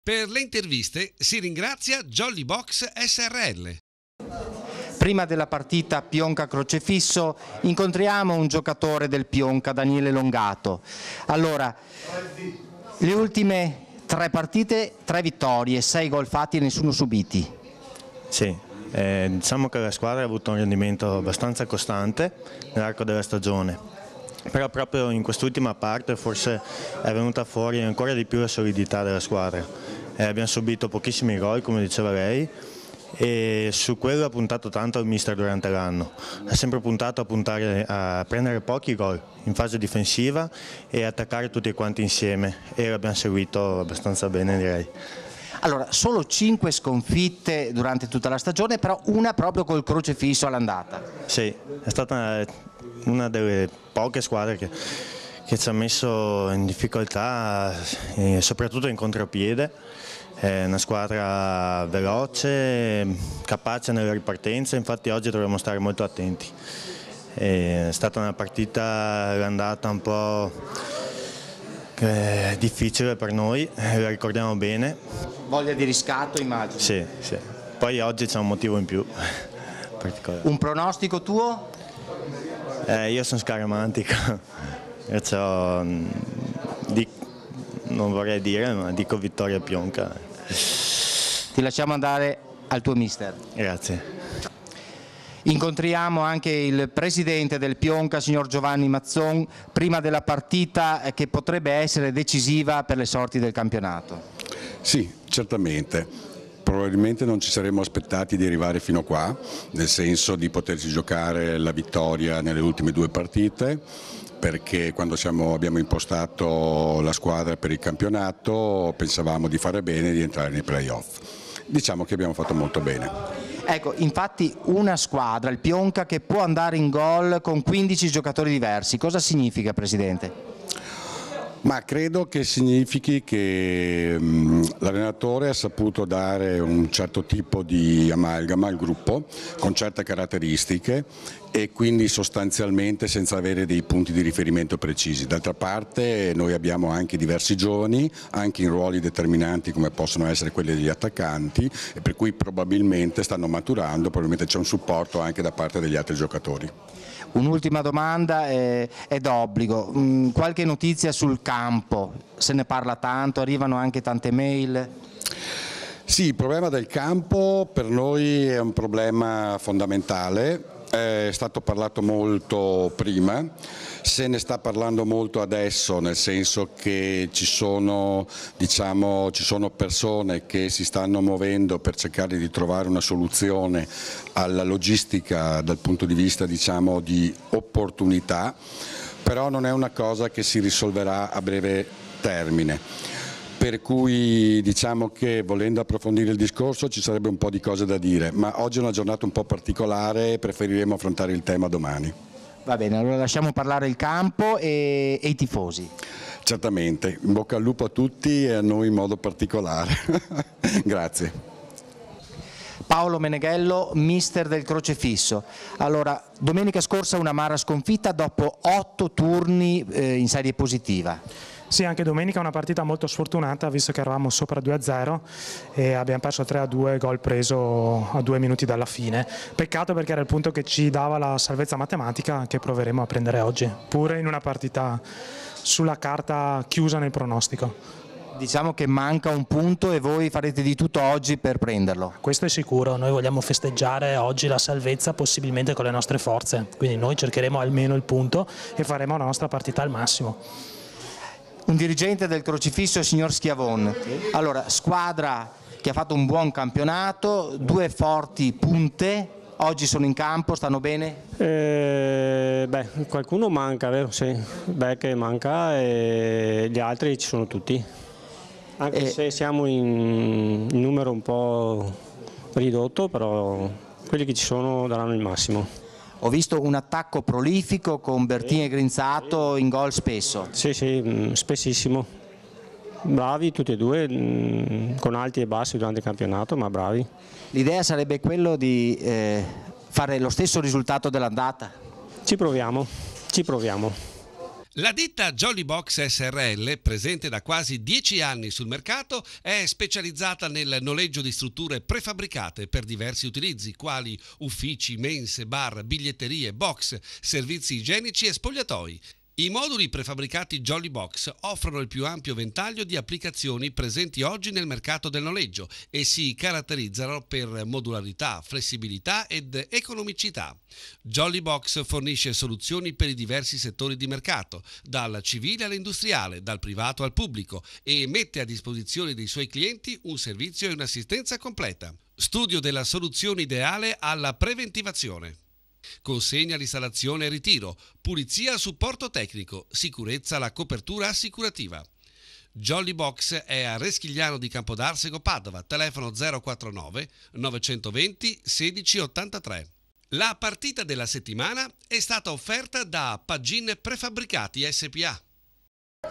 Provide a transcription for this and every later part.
Per le interviste si ringrazia Jolly Box SRL. Prima della partita Pionca-Crocefisso incontriamo un giocatore del Pionca, Daniele Longato. Allora, le ultime 3 partite, 3 vittorie, 6 gol fatti e nessuno subiti. Sì, diciamo che la squadra ha avuto un rendimento abbastanza costante nell'arco della stagione, però proprio in quest'ultima parte forse è venuta fuori ancora di più la solidità della squadra. Abbiamo subito pochissimi gol, come diceva lei, e su quello ha puntato tanto il mister durante l'anno. Ha sempre puntato a prendere pochi gol in fase difensiva e attaccare tutti quanti insieme, e l'abbiamo seguito abbastanza bene, direi. Allora, solo 5 sconfitte durante tutta la stagione, però una proprio col Crocefisso all'andata. Sì, è stata una delle poche squadre che ci ha messo in difficoltà, soprattutto in contropiede. È una squadra veloce, capace nella ripartenza, infatti oggi dovremo stare molto attenti. È stata una partita l'andata un po' difficile per noi, la ricordiamo bene. Voglia di riscatto, immagino. Sì, sì. Poi oggi c'è un motivo in più. Un pronostico tuo? Io sono scaramantico, perciò non vorrei dire, ma dico vittoria Pionca. Ti lasciamo andare al tuo mister. Grazie. Incontriamo anche il presidente del Pionca, signor Giovanni Mazzon, prima della partita che potrebbe essere decisiva per le sorti del campionato. Sì, certamente. Probabilmente non ci saremmo aspettati di arrivare fino a qua, nel senso di poterci giocare la vittoria nelle ultime 2 partite, perché quando abbiamo impostato la squadra per il campionato pensavamo di fare bene e di entrare nei playoff. Diciamo che abbiamo fatto molto bene. Ecco, infatti una squadra, il Pionca, che può andare in gol con 15 giocatori diversi. Cosa significa, Presidente? Ma credo che significhi che l'allenatore ha saputo dare un certo tipo di amalgama al gruppo con certe caratteristiche e quindi sostanzialmente senza avere dei punti di riferimento precisi. D'altra parte noi abbiamo anche diversi giovani, anche in ruoli determinanti come possono essere quelli degli attaccanti, e per cui probabilmente stanno maturando, probabilmente c'è un supporto anche da parte degli altri giocatori. Un'ultima domanda è d'obbligo, qualche notizia sul campo? Se ne parla tanto, arrivano anche tante mail? Sì, il problema del campo per noi è un problema fondamentale. È stato parlato molto prima, se ne sta parlando molto adesso, nel senso che ci sono persone che si stanno muovendo per cercare di trovare una soluzione alla logistica dal punto di vista di opportunità, però non è una cosa che si risolverà a breve termine. Per cui diciamo che volendo approfondire il discorso ci sarebbe un po' di cose da dire, ma oggi è una giornata un po' particolare e preferiremo affrontare il tema domani. Va bene, allora lasciamo parlare il campo e i tifosi. Certamente, in bocca al lupo a tutti e a noi in modo particolare. Grazie. Paolo Meneghello, mister del Crocefisso. Allora, domenica scorsa un'amara sconfitta dopo 8 turni in serie positiva. Sì, anche domenica una partita molto sfortunata, visto che eravamo sopra 2-0 e abbiamo perso 3-2, gol preso a 2 minuti dalla fine. Peccato, perché era il punto che ci dava la salvezza matematica che proveremo a prendere oggi, pure in una partita sulla carta chiusa nel pronostico. Diciamo che manca un punto e voi farete di tutto oggi per prenderlo. Questo è sicuro, noi vogliamo festeggiare oggi la salvezza possibilmente con le nostre forze, quindi noi cercheremo almeno il punto e faremo la nostra partita al massimo. Un dirigente del Crocefisso, il signor Schiavon. Allora, squadra che ha fatto un buon campionato, 2 forti punte, oggi sono in campo, stanno bene? Qualcuno manca, vero? Sì, che manca, e gli altri ci sono tutti. Anche se siamo in numero un po' ridotto, però quelli che ci sono daranno il massimo. Ho visto un attacco prolifico con Bertini e Grinzato in gol spesso. Sì, spessissimo. Bravi tutti e due, con alti e bassi durante il campionato, ma bravi. L'idea sarebbe quello di fare lo stesso risultato dell'andata? Ci proviamo, ci proviamo. La ditta Jolly Box SRL, presente da quasi 10 anni sul mercato, è specializzata nel noleggio di strutture prefabbricate per diversi utilizzi, quali uffici, mense, bar, biglietterie, box, servizi igienici e spogliatoi. I moduli prefabbricati Jolly Box offrono il più ampio ventaglio di applicazioni presenti oggi nel mercato del noleggio e si caratterizzano per modularità, flessibilità ed economicità. Jolly Box fornisce soluzioni per i diversi settori di mercato, dal civile all'industriale, dal privato al pubblico, e mette a disposizione dei suoi clienti un servizio e un'assistenza completa. Studio della soluzione ideale alla preventivazione. Consegna, l'installazione e ritiro, pulizia, supporto tecnico, sicurezza, la copertura assicurativa. Jolly Box è a Reschigliano di Campodarsego, Padova, telefono 049 920 1683. La partita della settimana è stata offerta da Pagin Prefabbricati SPA.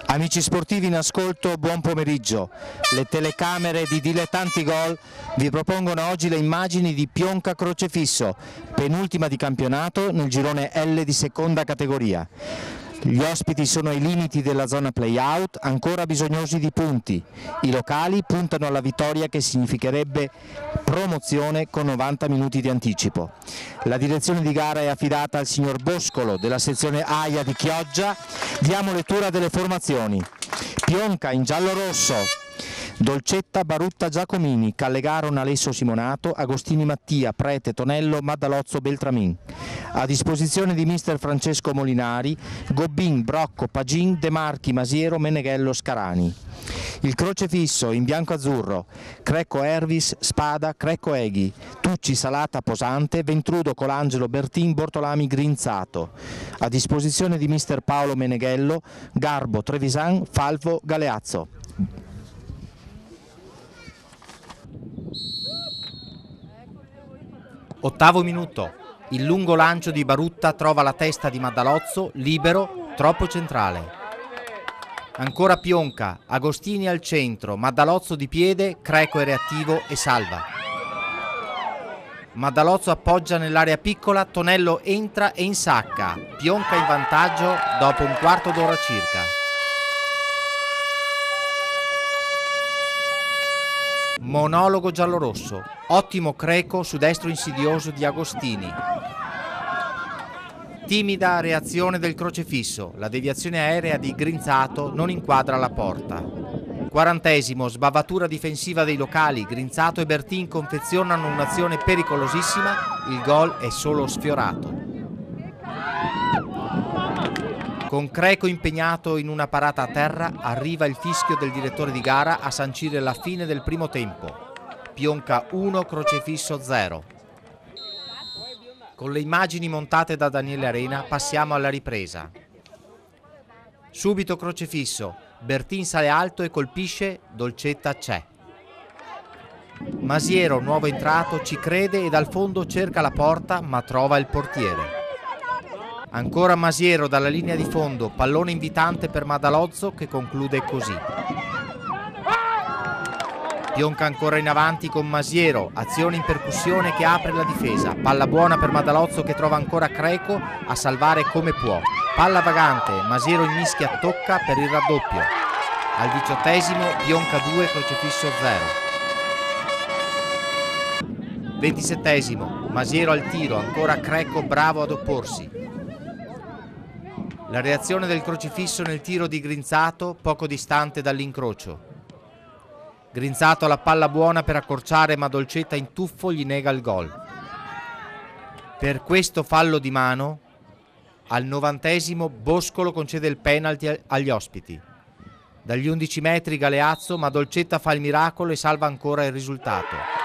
Amici sportivi in ascolto, buon pomeriggio. Le telecamere di Dilettanti Gol vi propongono oggi le immagini di Pionca Crocefisso, penultima di campionato nel girone L di seconda categoria. Gli ospiti sono ai limiti della zona play-out, ancora bisognosi di punti. I locali puntano alla vittoria, che significherebbe promozione con 90 minuti di anticipo. La direzione di gara è affidata al signor Boscolo della sezione AIA di Chioggia. Diamo lettura delle formazioni. Pionca in giallo-rosso: Dolcetta, Barutta, Giacomini, Callegaro, Nalesso, Simonato, Agostini, Mattia, Prete, Tonello, Maddalozzo, Beltramin. A disposizione di mister Francesco Molinari, Gobbin, Brocco, Pagin, De Marchi, Masiero, Meneghello, Scarani. Il crocefisso in bianco-azzurro: Crecco, Ervis, Spada, Crecco, Eghi, Tucci, Salata, Posante, Ventrudo, Colangelo, Bertin, Bortolami, Grinzato. A disposizione di mister Paolo Meneghello, Garbo, Trevisan, Falvo, Galeazzo. Ottavo minuto. Il lungo lancio di Barutta trova la testa di Maddalozzo, libero, troppo centrale. Ancora Pionca, Agostini al centro, Maddalozzo di piede, Creco è reattivo e salva. Maddalozzo appoggia nell'area piccola, Tonello entra e insacca. Pionca in vantaggio dopo un quarto d'ora circa. Monologo giallorosso: ottimo Creco su destro insidioso di Agostini. Timida reazione del crocefisso, la deviazione aerea di Grinzato non inquadra la porta. 40esimo, sbavatura difensiva dei locali, Grinzato e Bertin confezionano un'azione pericolosissima, il gol è solo sfiorato. Con Creco impegnato in una parata a terra, arriva il fischio del direttore di gara a sancire la fine del primo tempo. Pionca 1, Crocefisso 0. Con le immagini montate da Daniele Arena passiamo alla ripresa. Subito Crocefisso, Bertin sale alto e colpisce, Dolcetta c'è. Masiero, nuovo entrato, ci crede e dal fondo cerca la porta ma trova il portiere. Ancora Masiero dalla linea di fondo, pallone invitante per Maddalozzo che conclude così. Pionca ancora in avanti con Masiero, azione in percussione che apre la difesa, palla buona per Maddalozzo che trova ancora Creco a salvare come può. Palla vagante, Masiero in mischia tocca per il raddoppio. Al 18esimo Pionca 2, Crocefisso 0. 27esimo, Masiero al tiro, ancora Creco bravo ad opporsi. La reazione del crocefisso nel tiro di Grinzato poco distante dall'incrocio. Grinzato ha la palla buona per accorciare ma Dolcetta in tuffo gli nega il gol. Per questo fallo di mano al 90esimo Boscolo concede il penalty agli ospiti. Dagli 11 metri Galeazzo ma Dolcetta fa il miracolo e salva ancora il risultato.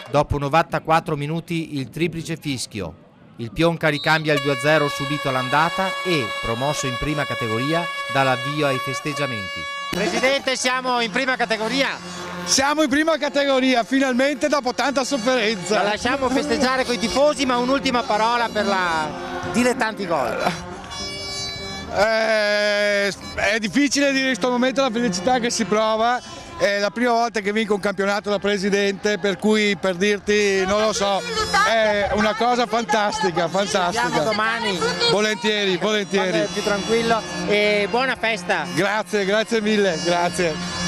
Dopo 94 minuti il triplice fischio. Il Pionca ricambia il 2-0 subito all'andata e, promosso in prima categoria, dà l'avvio ai festeggiamenti. Presidente, siamo in prima categoria. Siamo in prima categoria, finalmente dopo tanta sofferenza. La lasciamo festeggiare con i tifosi, ma un'ultima parola per la Dilettanti Gol. È difficile dire in questo momento la felicità che si prova è la prima volta che vinco un campionato da presidente, per cui per dirti, non lo so, è una cosa fantastica, fantastica. Ci vediamo domani. Volentieri, volentieri. Quando è più tranquillo e buona festa. Grazie, grazie mille, grazie.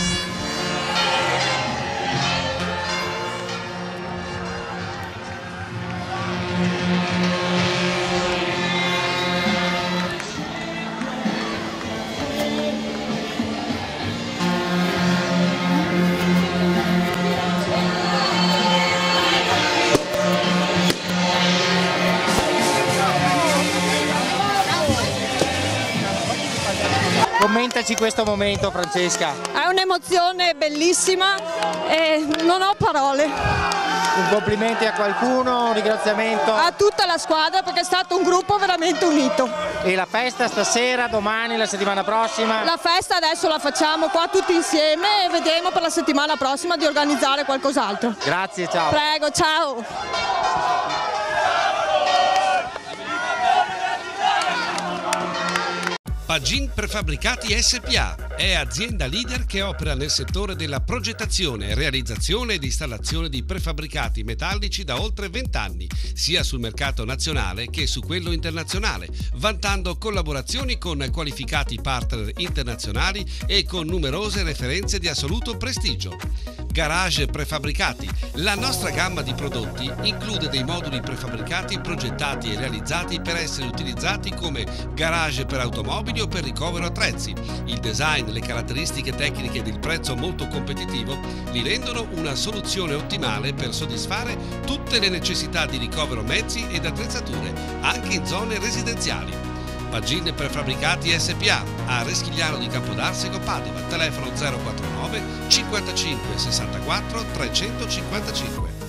Commentaci questo momento, Francesca. È un'emozione bellissima e non ho parole. Un complimento a qualcuno, un ringraziamento a tutta la squadra perché è stato un gruppo veramente unito. E la festa stasera, domani, la settimana prossima? La festa adesso la facciamo qua tutti insieme e vedremo per la settimana prossima di organizzare qualcos'altro. Grazie, ciao. Prego, ciao. Pagin Prefabbricati SPA è azienda leader che opera nel settore della progettazione, realizzazione ed installazione di prefabbricati metallici da oltre 20 anni, sia sul mercato nazionale che su quello internazionale, vantando collaborazioni con qualificati partner internazionali e con numerose referenze di assoluto prestigio. Garage Prefabbricati. La nostra gamma di prodotti include dei moduli prefabbricati progettati e realizzati per essere utilizzati come garage per automobili o per ricovero attrezzi. Il design, le caratteristiche tecniche ed il prezzo molto competitivo li rendono una soluzione ottimale per soddisfare tutte le necessità di ricovero mezzi ed attrezzature, anche in zone residenziali. Pagin Prefabbricati SPA a Reschigliano di Campodarsego, Padova, telefono 049 55 64 355.